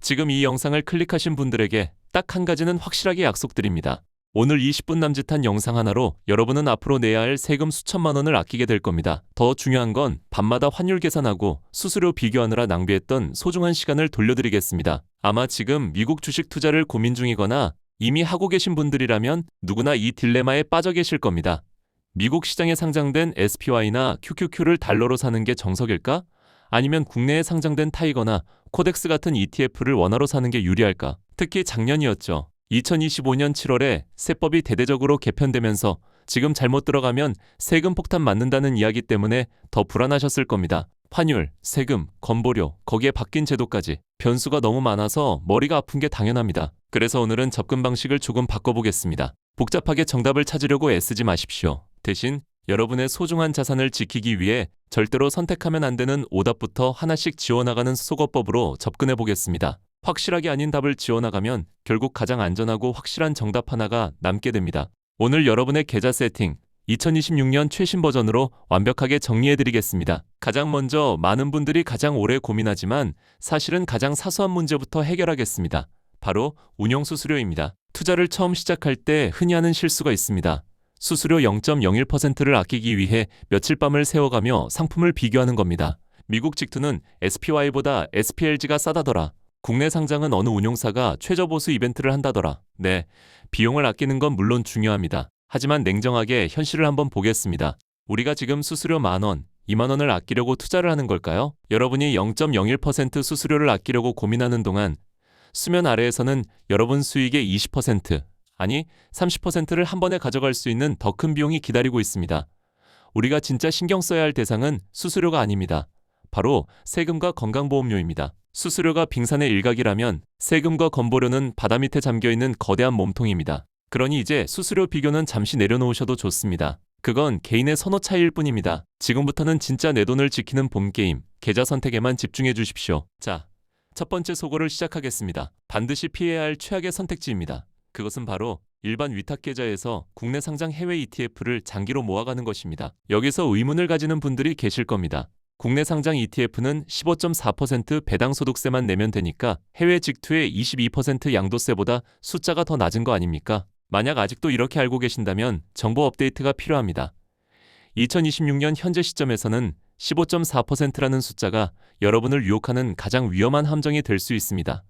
지금 이 영상을 클릭하신 분들에게 딱 한 가지는 확실하게 약속드립니다. 오늘 20분 남짓한 영상 하나로 여러분은 앞으로 내야 할 세금 수천만 원을 아끼게 될 겁니다. 더 중요한 건 밤마다 환율 계산하고 수수료 비교하느라 낭비했던 소중한 시간을 돌려드리겠습니다. 아마 지금 미국 주식 투자를 고민 중이거나 이미 하고 계신 분들이라면 누구나 이 딜레마에 빠져 계실 겁니다. 미국 시장에 상장된 SPY나 QQQ를 달러로 사는 게 정석일까? 아니면 국내에 상장된 타이거나 코덱스 같은 ETF를 원화로 사는 게 유리할까? 특히 작년이었죠. 2025년 7월에 세법이 대대적으로 개편되면서 지금 잘못 들어가면 세금 폭탄 맞는다는 이야기 때문에 더 불안하셨을 겁니다. 환율, 세금, 건보료, 거기에 바뀐 제도까지 변수가 너무 많아서 머리가 아픈 게 당연합니다. 그래서 오늘은 접근 방식을 조금 바꿔보겠습니다. 복잡하게 정답을 찾으려고 애쓰지 마십시오. 대신 여러분의 소중한 자산을 지키기 위해 절대로 선택하면 안 되는 오답부터 하나씩 지워나가는 수거법으로 접근해 보겠습니다. 확실하게 아닌 답을 지워나가면 결국 가장 안전하고 확실한 정답 하나가 남게 됩니다. 오늘 여러분의 계좌 세팅, 2026년 최신 버전으로 완벽하게 정리해 드리겠습니다. 가장 먼저 많은 분들이 가장 오래 고민하지만 사실은 가장 사소한 문제부터 해결하겠습니다. 바로 운영 수수료입니다. 투자를 처음 시작할 때 흔히 하는 실수가 있습니다. 수수료 0.01%를 아끼기 위해 며칠 밤을 새워가며 상품을 비교하는 겁니다. 미국 직투는 SPY보다 SPLG가 싸다더라. 국내 상장은 어느 운용사가 최저보수 이벤트를 한다더라. 네, 비용을 아끼는 건 물론 중요합니다. 하지만 냉정하게 현실을 한번 보겠습니다. 우리가 지금 수수료 10,000원, 20,000원을 아끼려고 투자를 하는 걸까요? 여러분이 0.01% 수수료를 아끼려고 고민하는 동안 수면 아래에서는 여러분 수익의 20%, 아니 30%를 한 번에 가져갈 수 있는 더 큰 비용이 기다리고 있습니다. 우리가 진짜 신경 써야 할 대상은 수수료가 아닙니다. 바로 세금과 건강보험료입니다. 수수료가 빙산의 일각이라면 세금과 건보료는 바다 밑에 잠겨있는 거대한 몸통입니다. 그러니 이제 수수료 비교는 잠시 내려놓으셔도 좋습니다. 그건 개인의 선호 차이일 뿐입니다. 지금부터는 진짜 내 돈을 지키는 봄게임, 계좌 선택에만 집중해 주십시오. 자, 첫 번째 소거를 시작하겠습니다. 반드시 피해야 할 최악의 선택지입니다. 그것은 바로 일반 위탁계좌에서 국내 상장 해외 ETF를 장기로 모아가는 것입니다. 여기서 의문을 가지는 분들이 계실 겁니다. 국내 상장 ETF는 15.4% 배당소득세만 내면 되니까 해외 직투의 22% 양도세보다 숫자가 더 낮은 거 아닙니까? 만약 아직도 이렇게 알고 계신다면 정보 업데이트가 필요합니다. 2026년 현재 시점에서는 15.4%라는 숫자가 여러분을 유혹하는 가장 위험한 함정이 될 수 있습니다.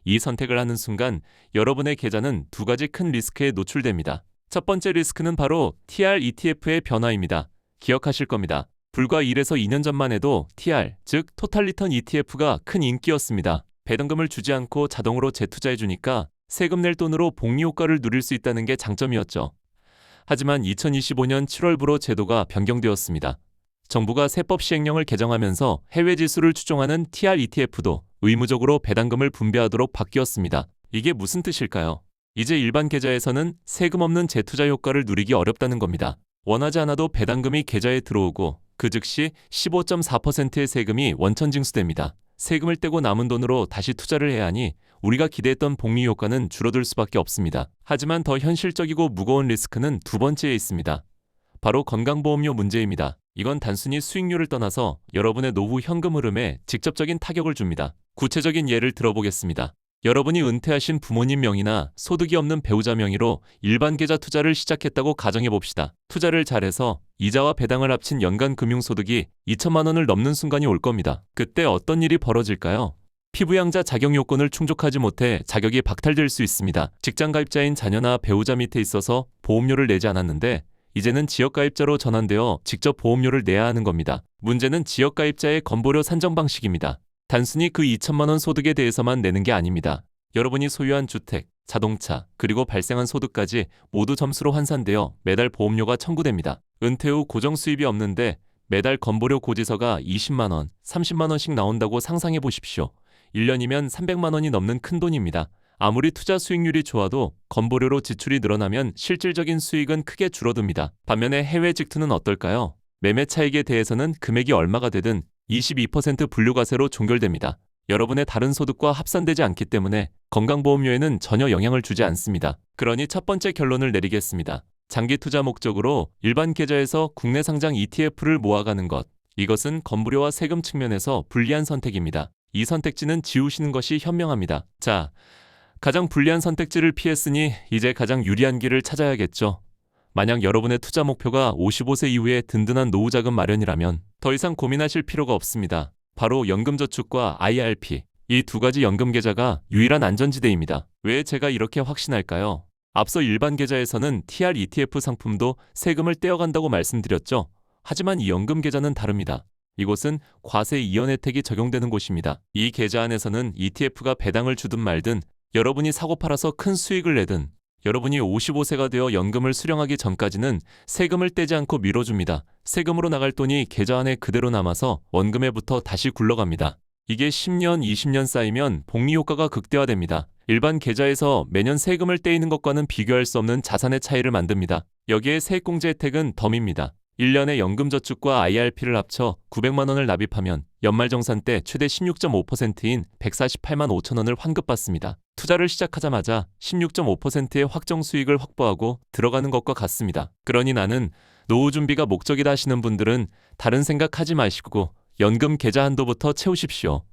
이 선택을 하는 순간 여러분의 계좌는 두 가지 큰 리스크에 노출됩니다. 첫 번째 리스크는 바로 TR ETF의 변화입니다. 기억하실 겁니다. 불과 1에서 2년 전만 해도 TR, 즉 토탈 리턴 ETF가 큰 인기였습니다. 배당금을 주지 않고 자동으로 재투자해주니까 세금 낼 돈으로 복리 효과를 누릴 수 있다는 게 장점이었죠. 하지만 2025년 7월부로 제도가 변경되었습니다. 정부가 세법 시행령을 개정하면서 해외 지수를 추종하는 TR ETF도 의무적으로 배당금을 분배하도록 바뀌었습니다. 이게 무슨 뜻일까요? 이제 일반 계좌에서는 세금 없는 재투자 효과를 누리기 어렵다는 겁니다. 원하지 않아도 배당금이 계좌에 들어오고 그 즉시 15.4%의 세금이 원천 징수됩니다. 세금을 떼고 남은 돈으로 다시 투자를 해야 하니 우리가 기대했던 복리 효과는 줄어들 수밖에 없습니다. 하지만 더 현실적이고 무거운 리스크는 두 번째에 있습니다. 바로 건강보험료 문제입니다. 이건 단순히 수익률을 떠나서 여러분의 노후 현금 흐름에 직접적인 타격을 줍니다. 구체적인 예를 들어보겠습니다. 여러분이 은퇴하신 부모님 명의나 소득이 없는 배우자 명의로 일반 계좌 투자를 시작했다고 가정해봅시다. 투자를 잘해서 이자와 배당을 합친 연간 금융소득이 2천만 원을 넘는 순간이 올 겁니다. 그때 어떤 일이 벌어질까요? 피부양자 자격 요건을 충족하지 못해 자격이 박탈될 수 있습니다. 직장가입자인 자녀나 배우자 밑에 있어서 보험료를 내지 않았는데 이제는 지역가입자로 전환되어 직접 보험료를 내야 하는 겁니다. 문제는 지역가입자의 건보료 산정 방식입니다. 단순히 그 2천만 원 소득에 대해서만 내는 게 아닙니다. 여러분이 소유한 주택, 자동차, 그리고 발생한 소득까지 모두 점수로 환산되어 매달 보험료가 청구됩니다. 은퇴 후 고정 수입이 없는데 매달 건보료 고지서가 20만 원, 30만 원씩 나온다고 상상해 보십시오. 1년이면 300만 원이 넘는 큰 돈입니다. 아무리 투자 수익률이 좋아도 건보료로 지출이 늘어나면 실질적인 수익은 크게 줄어듭니다. 반면에 해외 직투는 어떨까요? 매매 차익에 대해서는 금액이 얼마가 되든 22% 분류과세로 종결됩니다. 여러분의 다른 소득과 합산되지 않기 때문에 건강보험료에는 전혀 영향을 주지 않습니다. 그러니 첫 번째 결론을 내리겠습니다. 장기 투자 목적으로 일반 계좌에서 국내 상장 ETF를 모아가는 것. 이것은 건보료와 세금 측면에서 불리한 선택입니다. 이 선택지는 지우시는 것이 현명합니다. 자, 가장 불리한 선택지를 피했으니 이제 가장 유리한 길을 찾아야겠죠. 만약 여러분의 투자 목표가 55세 이후에 든든한 노후 자금 마련이라면 더 이상 고민하실 필요가 없습니다. 바로 연금저축과 IRP, 이 두 가지 연금 계좌가 유일한 안전지대입니다. 왜 제가 이렇게 확신할까요? 앞서 일반 계좌에서는 TR ETF 상품도 세금을 떼어간다고 말씀드렸죠. 하지만 이 연금 계좌는 다릅니다. 이곳은 과세 이연 혜택이 적용되는 곳입니다. 이 계좌 안에서는 ETF가 배당을 주든 말든, 여러분이 사고 팔아서 큰 수익을 내든, 여러분이 55세가 되어 연금을 수령하기 전까지는 세금을 떼지 않고 밀어줍니다. 세금으로 나갈 돈이 계좌 안에 그대로 남아서 원금에부터 다시 굴러갑니다. 이게 10년, 20년 쌓이면 복리 효과가 극대화됩니다. 일반 계좌에서 매년 세금을 떼이는 것과는 비교할 수 없는 자산의 차이를 만듭니다. 여기에 세액공제 혜택은 덤입니다. 1년에 연금저축과 IRP를 합쳐 900만 원을 납입하면 연말정산 때 최대 16.5%인 148만 5천 원을 환급받습니다. 투자를 시작하자마자 16.5%의 확정 수익을 확보하고 들어가는 것과 같습니다. 그러니 나는 노후 준비가 목적이다 하시는 분들은 다른 생각하지 마시고 연금 계좌 한도부터 채우십시오.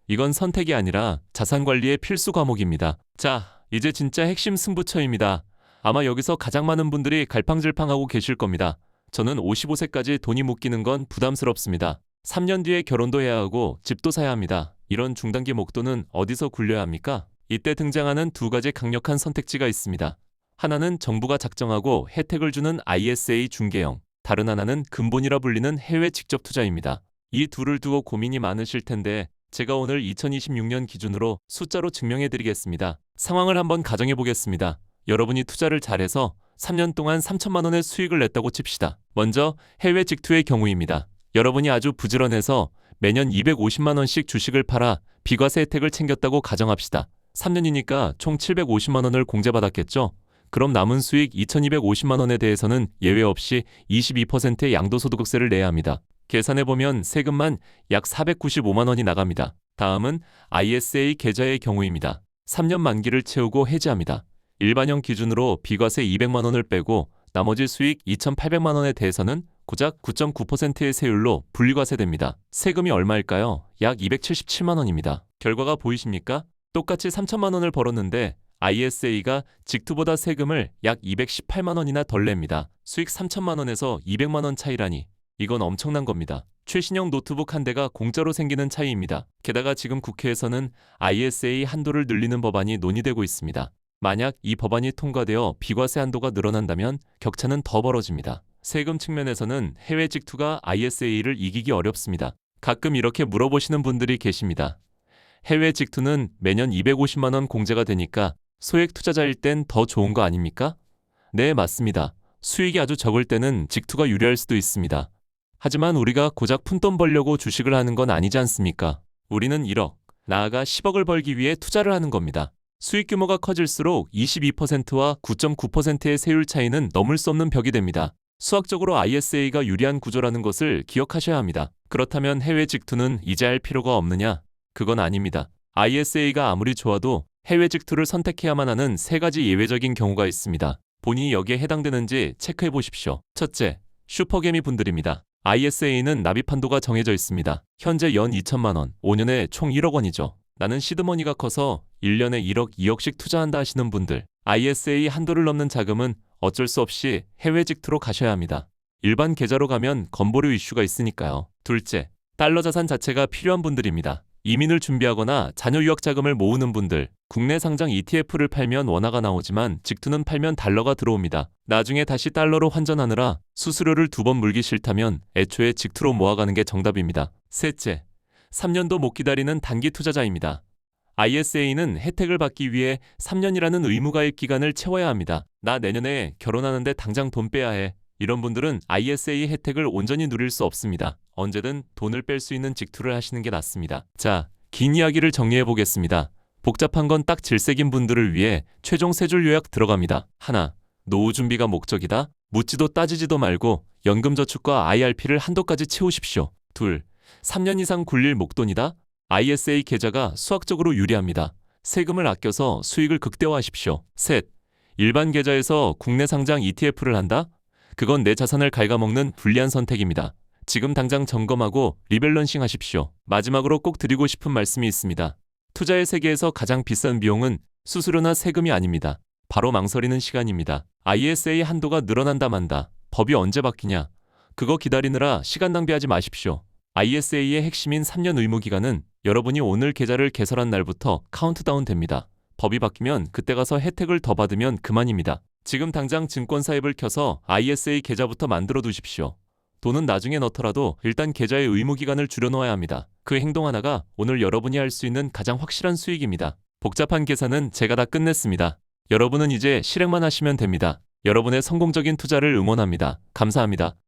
이건 선택이 아니라 자산관리의 필수 과목입니다. 자, 이제 진짜 핵심 승부처입니다. 아마 여기서 가장 많은 분들이 갈팡질팡하고 계실 겁니다. 저는 55세까지 돈이 묶이는 건 부담스럽습니다. 3년 뒤에 결혼도 해야 하고 집도 사야 합니다. 이런 중단기 목돈은 어디서 굴려야 합니까? 이때 등장하는 두 가지 강력한 선택지가 있습니다. 하나는 정부가 작정하고 혜택을 주는 ISA 중개형, 다른 하나는 근본이라 불리는 해외 직접 투자입니다. 이 둘을 두고 고민이 많으실 텐데 제가 오늘 2026년 기준으로 숫자로 증명해 드리겠습니다. 상황을 한번 가정해 보겠습니다. 여러분이 투자를 잘해서 3년 동안 3천만 원의 수익을 냈다고 칩시다. 먼저 해외 직투의 경우입니다. 여러분이 아주 부지런해서 매년 250만 원씩 주식을 팔아 비과세 혜택을 챙겼다고 가정합시다. 3년이니까 총 750만 원을 공제받았겠죠? 그럼 남은 수익 2250만 원에 대해서는 예외 없이 22%의 양도소득세를 내야 합니다. 계산해보면 세금만 약 495만 원이 나갑니다. 다음은 ISA 계좌의 경우입니다. 3년 만기를 채우고 해지합니다. 일반형 기준으로 비과세 200만 원을 빼고 나머지 수익 2,800만 원에 대해서는 고작 9.9%의 세율로 분리과세됩니다. 세금이 얼마일까요? 약 277만 원입니다. 결과가 보이십니까? 똑같이 3천만 원을 벌었는데 ISA가 직투보다 세금을 약 218만 원이나 덜 냅니다. 수익 3천만 원에서 200만 원 차이라니 이건 엄청난 겁니다. 최신형 노트북 한 대가 공짜로 생기는 차이입니다. 게다가 지금 국회에서는 ISA 한도를 늘리는 법안이 논의되고 있습니다. 만약 이 법안이 통과되어 비과세 한도가 늘어난다면 격차는 더 벌어집니다. 세금 측면에서는 해외 직투가 ISA를 이기기 어렵습니다. 가끔 이렇게 물어보시는 분들이 계십니다. 해외 직투는 매년 250만 원 공제가 되니까 소액 투자자일 땐 더 좋은 거 아닙니까? 네, 맞습니다. 수익이 아주 적을 때는 직투가 유리할 수도 있습니다. 하지만 우리가 고작 푼돈 벌려고 주식을 하는 건 아니지 않습니까? 우리는 1억, 나아가 10억을 벌기 위해 투자를 하는 겁니다. 수익 규모가 커질수록 22%와 9.9%의 세율 차이는 넘을 수 없는 벽이 됩니다. 수학적으로 ISA가 유리한 구조라는 것을 기억하셔야 합니다. 그렇다면 해외 직투는 이제 할 필요가 없느냐? 그건 아닙니다. ISA가 아무리 좋아도 해외 직투를 선택해야만 하는 세 가지 예외적인 경우가 있습니다. 본인이 여기에 해당되는지 체크해 보십시오. 첫째, 슈퍼개미 분들입니다. ISA는 납입 한도가 정해져 있습니다. 현재 연 2천만 원, 5년에 총 1억 원이죠. 나는 시드머니가 커서 1년에 1억, 2억씩 투자한다 하시는 분들, ISA 한도를 넘는 자금은 어쩔 수 없이 해외 직투로 가셔야 합니다. 일반 계좌로 가면 건보료 이슈가 있으니까요. 둘째, 달러 자산 자체가 필요한 분들입니다. 이민을 준비하거나 자녀 유학 자금을 모으는 분들, 국내 상장 ETF를 팔면 원화가 나오지만 직투는 팔면 달러가 들어옵니다. 나중에 다시 달러로 환전하느라 수수료를 2번 물기 싫다면 애초에 직투로 모아가는 게 정답입니다. 셋째, 3년도 못 기다리는 단기 투자자입니다. ISA는 혜택을 받기 위해 3년이라는 의무가입 기간을 채워야 합니다. 나 내년에 결혼하는데 당장 돈 빼야 해. 이런 분들은 ISA 혜택을 온전히 누릴 수 없습니다. 언제든 돈을 뺄 수 있는 직투를 하시는 게 낫습니다. 자, 긴 이야기를 정리해 보겠습니다. 복잡한 건 딱 질색인 분들을 위해 최종 세 줄 요약 들어갑니다. 하나, 노후 준비가 목적이다? 묻지도 따지지도 말고 연금저축과 IRP를 한도까지 채우십시오. 둘, 3년 이상 굴릴 목돈이다? ISA 계좌가 수학적으로 유리합니다. 세금을 아껴서 수익을 극대화하십시오. 셋, 일반 계좌에서 국내 상장 ETF를 한다? 그건 내 자산을 갉아먹는 불리한 선택입니다. 지금 당장 점검하고 리밸런싱 하십시오. 마지막으로 꼭 드리고 싶은 말씀이 있습니다. 투자의 세계에서 가장 비싼 비용은 수수료나 세금이 아닙니다. 바로 망설이는 시간입니다. ISA 한도가 늘어난다 만다. 법이 언제 바뀌냐? 그거 기다리느라 시간 낭비하지 마십시오. ISA의 핵심인 3년 의무 기간은 여러분이 오늘 계좌를 개설한 날부터 카운트다운 됩니다. 법이 바뀌면 그때 가서 혜택을 더 받으면 그만입니다. 지금 당장 증권사 앱을 켜서 ISA 계좌부터 만들어 두십시오. 돈은 나중에 넣더라도 일단 계좌의 의무 기간을 줄여놓아야 합니다. 그 행동 하나가 오늘 여러분이 할 수 있는 가장 확실한 수익입니다. 복잡한 계산은 제가 다 끝냈습니다. 여러분은 이제 실행만 하시면 됩니다. 여러분의 성공적인 투자를 응원합니다. 감사합니다.